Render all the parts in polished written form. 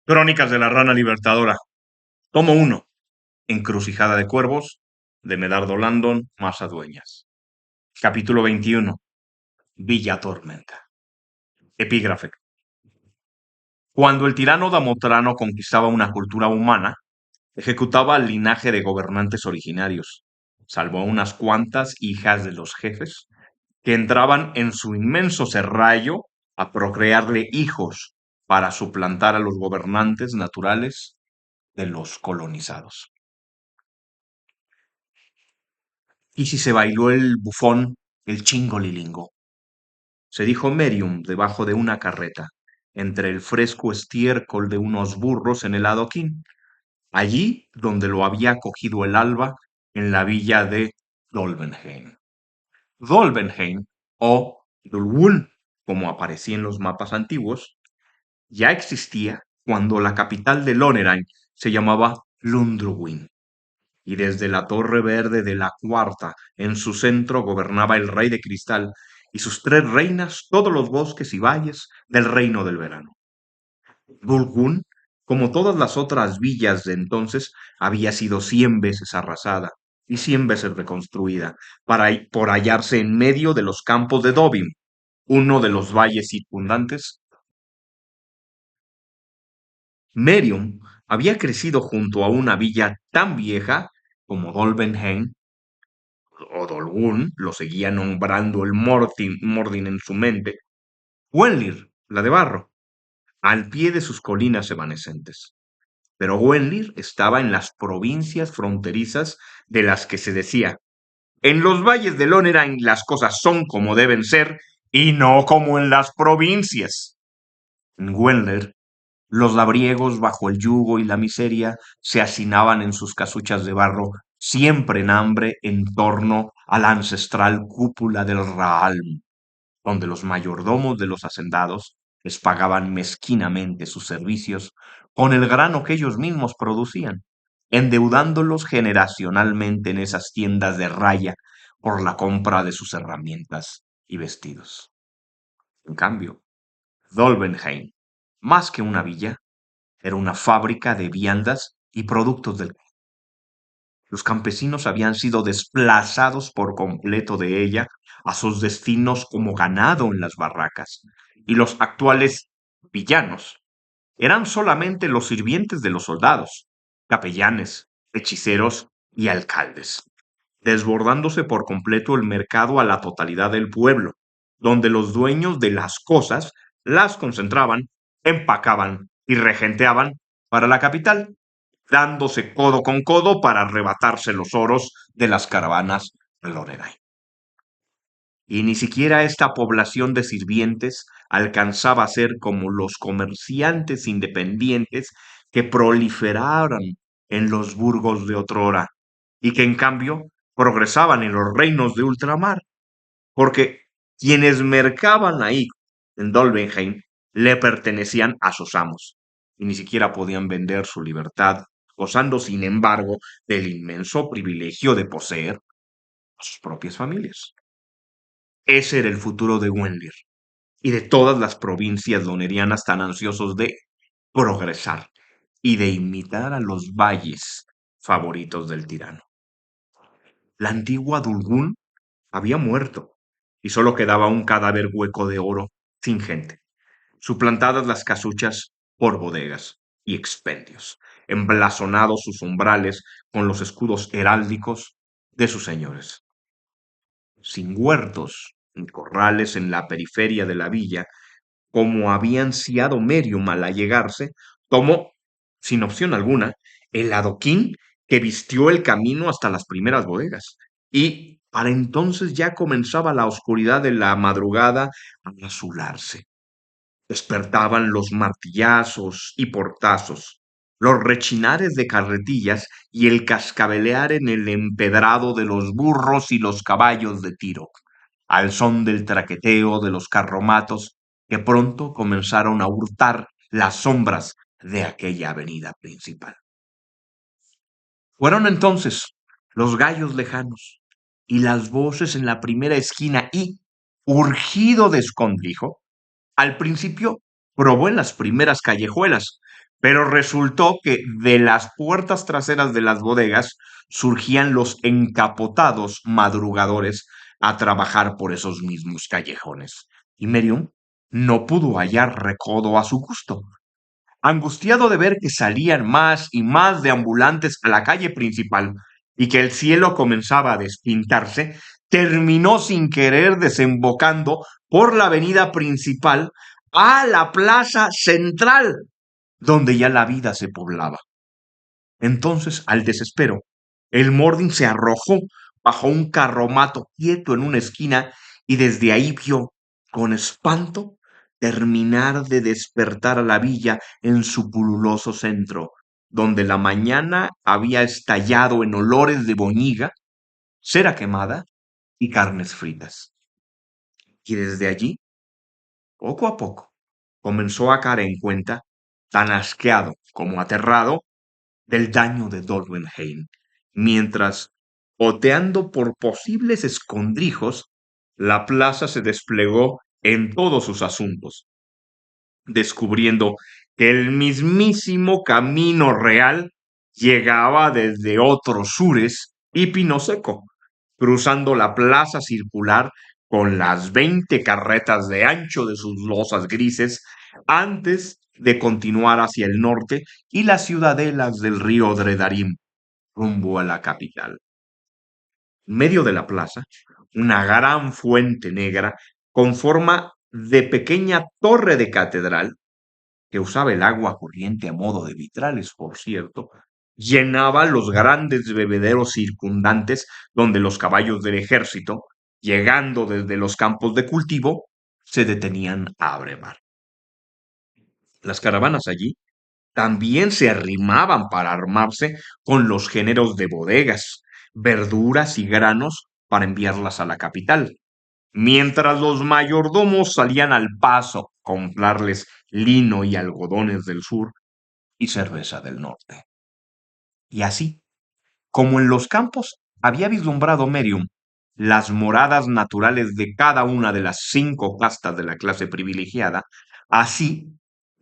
Crónicas de la Rana Libertadora. Tomo 1. Encrucijada de Cuervos, de Medardo Landon, Masa Dueñas. Capítulo 21. Villa Tormenta. Epígrafe. Cuando el tirano Damotrano conquistaba una cultura humana, ejecutaba al linaje de gobernantes originarios, salvo a unas cuantas hijas de los jefes, que entraban en su inmenso serrallo a procrearle hijos para suplantar a los gobernantes naturales de los colonizados. Y si se bailó el bufón, el chingolilingo. Se dijo Merium debajo de una carreta, entre el fresco estiércol de unos burros en el adoquín, allí donde lo había cogido el alba en la villa de Dolbenheim. Dolbenheim, o Dulwul, como aparecía en los mapas antiguos, ya existía cuando la capital de Lorraine se llamaba Lundruwin, y desde la Torre Verde de la Cuarta, en su centro, gobernaba el Rey de Cristal y sus tres reinas todos los bosques y valles del Reino del Verano. Bulgun, como todas las otras villas de entonces, había sido 100 veces arrasada y 100 veces reconstruida, por hallarse en medio de los campos de Dobim, uno de los valles circundantes. Merium había crecido junto a una villa tan vieja como Dolbenheim o Dolgun, lo seguía nombrando el Mordin en su mente, Gwenlir, la de barro, al pie de sus colinas evanescentes. Pero Gwenlir estaba en las provincias fronterizas de las que se decía, en los valles de Lorraine las cosas son como deben ser y no como en las provincias. En Gwenlir, los labriegos bajo el yugo y la miseria se hacinaban en sus casuchas de barro, siempre en hambre en torno a la ancestral cúpula del Raalm, donde los mayordomos de los hacendados les pagaban mezquinamente sus servicios con el grano que ellos mismos producían, endeudándolos generacionalmente en esas tiendas de raya por la compra de sus herramientas y vestidos. En cambio, Dolbenheim, más que una villa, era una fábrica de viandas y productos del campo. Los campesinos habían sido desplazados por completo de ella a sus destinos como ganado en las barracas, y los actuales villanos eran solamente los sirvientes de los soldados, capellanes, hechiceros y alcaldes, desbordándose por completo el mercado a la totalidad del pueblo, donde los dueños de las cosas las concentraban, empacaban y regenteaban para la capital, dándose codo con codo para arrebatarse los oros de las caravanas de Lorelai. Y ni siquiera esta población de sirvientes alcanzaba a ser como los comerciantes independientes que proliferaron en los burgos de otrora, y que en cambio progresaban en los reinos de ultramar, porque quienes mercaban ahí en Dolbenheim le pertenecían a sus amos, y ni siquiera podían vender su libertad, gozando sin embargo del inmenso privilegio de poseer a sus propias familias. Ese era el futuro de Gwenlir y de todas las provincias lonerianas tan ansiosos de progresar y de imitar a los valles favoritos del tirano. La antigua Dulgun había muerto y solo quedaba un cadáver hueco de oro sin gente, suplantadas las casuchas por bodegas y expendios, emblasonados sus umbrales con los escudos heráldicos de sus señores. Sin huertos ni corrales en la periferia de la villa, como había ansiado Merium al allegarse, tomó, sin opción alguna, el adoquín que vistió el camino hasta las primeras bodegas, y para entonces ya comenzaba la oscuridad de la madrugada a azularse. Despertaban los martillazos y portazos, los rechinares de carretillas y el cascabelear en el empedrado de los burros y los caballos de tiro, al son del traqueteo de los carromatos que pronto comenzaron a hurtar las sombras de aquella avenida principal. Fueron entonces los gallos lejanos y las voces en la primera esquina y, urgido de escondrijo, al principio probó en las primeras callejuelas, Pero resultó que de las puertas traseras de las bodegas surgían los encapotados madrugadores a trabajar por esos mismos callejones. Y Miriam no pudo hallar recodo a su gusto. Angustiado de ver que salían más y más de ambulantes a la calle principal y que el cielo comenzaba a despintarse, terminó sin querer desembocando por la avenida principal a la plaza central, donde ya la vida se poblaba. Entonces, al desespero, el Mordin se arrojó bajo un carromato quieto en una esquina y desde ahí vio, con espanto, terminar de despertar a la villa en su pululoso centro, donde la mañana había estallado en olores de boñiga, cera quemada y carnes fritas. Y desde allí, poco a poco, comenzó a caer en cuenta, tan asqueado como aterrado, del daño de Dolbenheim, mientras, oteando por posibles escondrijos, la plaza se desplegó en todos sus asuntos, descubriendo que el mismísimo camino real llegaba desde otros sures y Pino Seco, cruzando la plaza circular con las 20 carretas de ancho de sus losas grises antes de continuar hacia el norte y las ciudadelas del río Dredarim rumbo a la capital. En medio de la plaza, una gran fuente negra con forma de pequeña torre de catedral que usaba el agua corriente a modo de vitrales, por cierto, llenaba los grandes bebederos circundantes donde los caballos del ejército, llegando desde los campos de cultivo, se detenían a abrevar. Las caravanas allí también se arrimaban para armarse con los géneros de bodegas, verduras y granos para enviarlas a la capital, mientras los mayordomos salían al paso a comprarles lino y algodones del sur y cerveza del norte. Y así, como en los campos había vislumbrado Merium las moradas naturales de cada una de las 5 castas de la clase privilegiada, así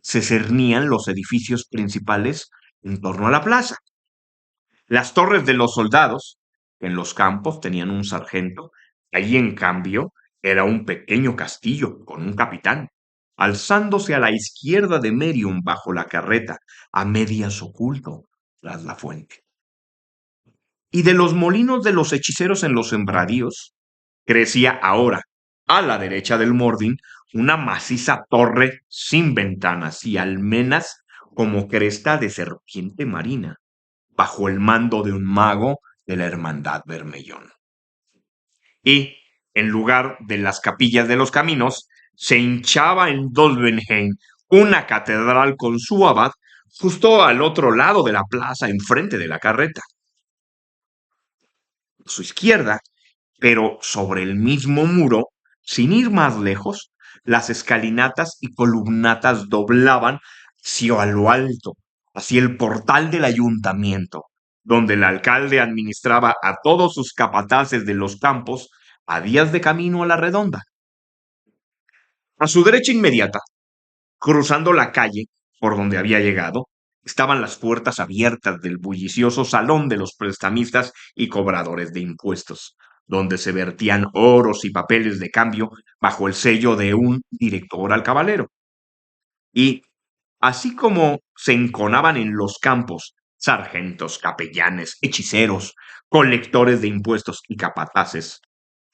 se cernían los edificios principales en torno a la plaza. Las torres de los soldados, que en los campos tenían un sargento, allí en cambio era un pequeño castillo con un capitán, alzándose a la izquierda de Merium bajo la carreta, a medias oculto tras la fuente. Y de los molinos de los hechiceros en los sembradíos, crecía ahora, a la derecha del Mordin, una maciza torre sin ventanas y almenas como cresta de serpiente marina, bajo el mando de un mago de la Hermandad Bermellón. Y, en lugar de las capillas de los caminos, se hinchaba en Dolbenheim una catedral con su abad justo al otro lado de la plaza, enfrente de la carreta. A su izquierda, pero sobre el mismo muro, sin ir más lejos, las escalinatas y columnatas doblaban hacia lo alto, hacia el portal del ayuntamiento, donde el alcalde administraba a todos sus capataces de los campos a días de camino a la redonda. A su derecha inmediata, cruzando la calle por donde había llegado, estaban las puertas abiertas del bullicioso salón de los prestamistas y cobradores de impuestos, donde se vertían oros y papeles de cambio bajo el sello de un director alcabalero. Y, así como se enconaban en los campos sargentos, capellanes, hechiceros, colectores de impuestos y capataces,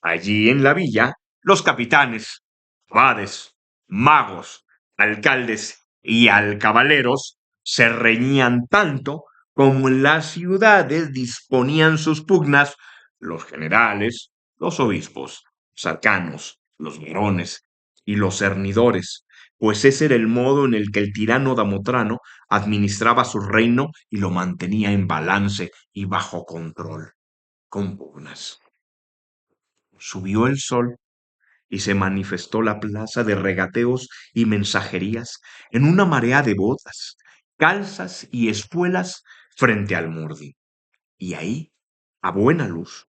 allí en la villa, los capitanes, abades, magos, alcaldes y alcabaleros se reñían tanto como en las ciudades disponían sus pugnas los generales, los obispos, los arcanos, los varones y los cernidores, pues ese era el modo en el que el tirano Damotrano administraba su reino y lo mantenía en balance y bajo control, con pugnas. Subió el sol y se manifestó la plaza de regateos y mensajerías en una marea de botas, calzas y espuelas frente al Murdi. Y ahí, a buena luz,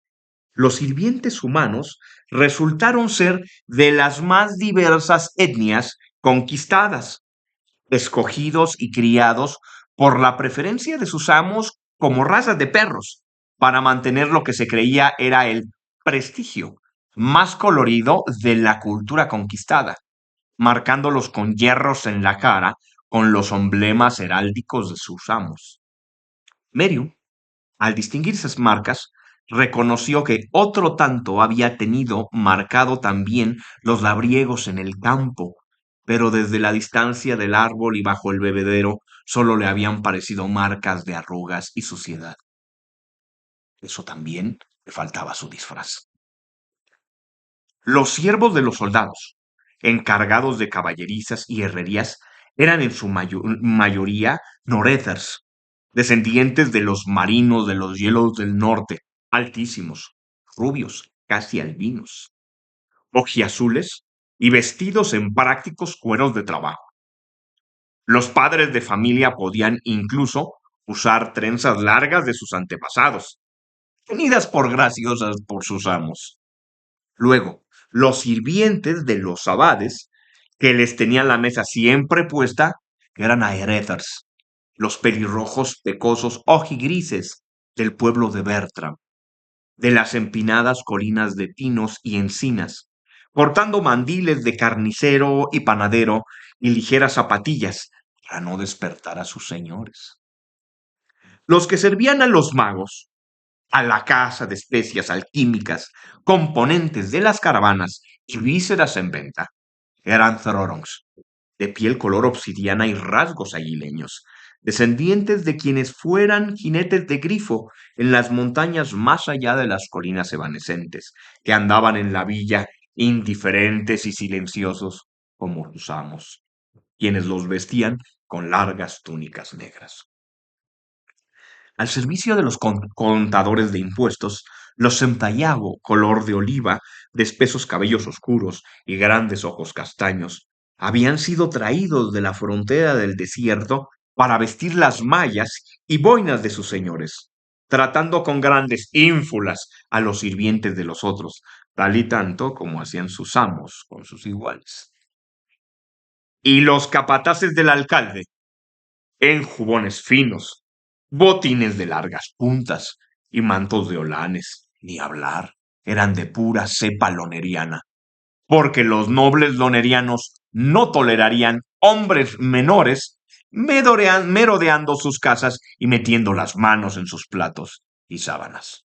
los sirvientes humanos resultaron ser de las más diversas etnias conquistadas, escogidos y criados por la preferencia de sus amos como razas de perros, para mantener lo que se creía era el prestigio más colorido de la cultura conquistada, marcándolos con hierros en la cara con los emblemas heráldicos de sus amos. Merium, al distinguir esas marcas, reconoció que otro tanto había tenido marcado también los labriegos en el campo, pero desde la distancia del árbol y bajo el bebedero solo le habían parecido marcas de arrugas y suciedad. Eso también le faltaba a su disfraz. Los siervos de los soldados, encargados de caballerizas y herrerías, eran en su mayoría norethers, descendientes de los marinos de los hielos del norte, altísimos, rubios, casi albinos, ojiazules y vestidos en prácticos cueros de trabajo. Los padres de familia podían incluso usar trenzas largas de sus antepasados, tenidas por graciosas por sus amos. Luego, los sirvientes de los abades, que les tenían la mesa siempre puesta, eran aerethers, los pelirrojos pecosos ojigrises del pueblo de Bertram, de las empinadas colinas de pinos y encinas, portando mandiles de carnicero y panadero y ligeras zapatillas para no despertar a sus señores. Los que servían a los magos, a la casa de especias alquímicas, componentes de las caravanas y vísceras en venta, eran Thorongs, de piel color obsidiana y rasgos aguileños, descendientes de quienes fueran jinetes de grifo en las montañas más allá de las colinas evanescentes, que andaban en la villa indiferentes y silenciosos como sus amos, quienes los vestían con largas túnicas negras. Al servicio de los contadores de impuestos, los Sentayago, color de oliva, de espesos cabellos oscuros y grandes ojos castaños, habían sido traídos de la frontera del desierto para vestir las mallas y boinas de sus señores, tratando con grandes ínfulas a los sirvientes de los otros, tal y tanto como hacían sus amos con sus iguales. Y los capataces del alcalde, en jubones finos, botines de largas puntas y mantos de holanes, ni hablar, eran de pura cepa loneriana, porque los nobles lonerianos no tolerarían hombres menores merodeando sus casas y metiendo las manos en sus platos y sábanas.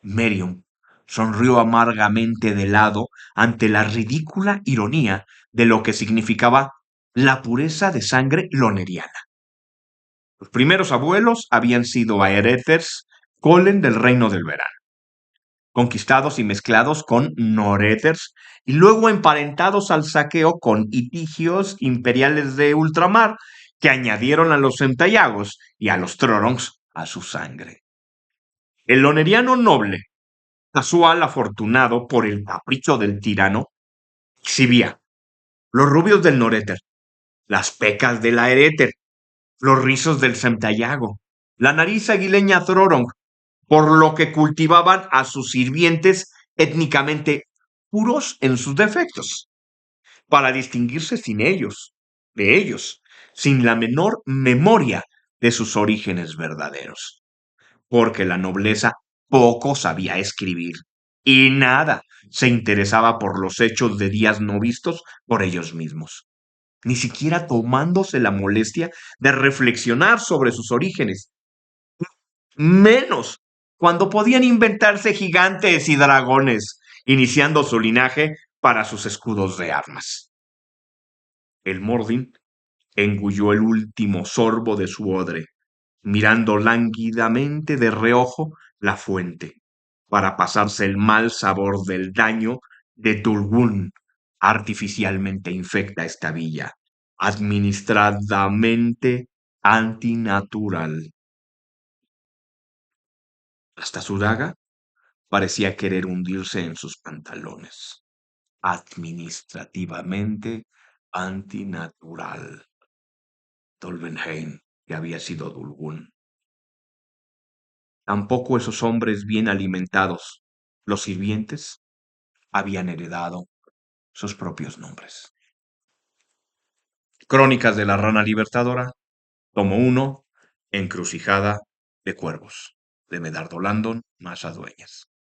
Merium sonrió amargamente de lado ante la ridícula ironía de lo que significaba la pureza de sangre loneriana. Los primeros abuelos habían sido aerethers Colen del Reino del Verano, conquistados y mezclados con norethers y luego emparentados al saqueo con itigios imperiales de ultramar que añadieron a los centayagos y a los trorongs a su sangre. El loneriano noble, casual afortunado por el capricho del tirano, exhibía los rubios del norether, las pecas del aerether, los rizos del Santiago, la nariz aguileña Thorong, por lo que cultivaban a sus sirvientes étnicamente puros en sus defectos, para distinguirse de ellos, sin la menor memoria de sus orígenes verdaderos, porque la nobleza poco sabía escribir y nada se interesaba por los hechos de días no vistos por ellos mismos, ni siquiera tomándose la molestia de reflexionar sobre sus orígenes, menos cuando podían inventarse gigantes y dragones, iniciando su linaje para sus escudos de armas. El Mordin engulló el último sorbo de su odre, mirando lánguidamente de reojo la fuente, para pasarse el mal sabor del daño de Tulgún artificialmente infecta esta villa, administradamente antinatural. Hasta su daga parecía querer hundirse en sus pantalones. Administrativamente antinatural. Tolvenheim, que había sido Dulgun. Tampoco esos hombres bien alimentados, los sirvientes, habían heredado sus propios nombres. Crónicas de la Rana Libertadora, tomo uno, Encrucijada de Cuervos, de Medardo Landon Masadueñas.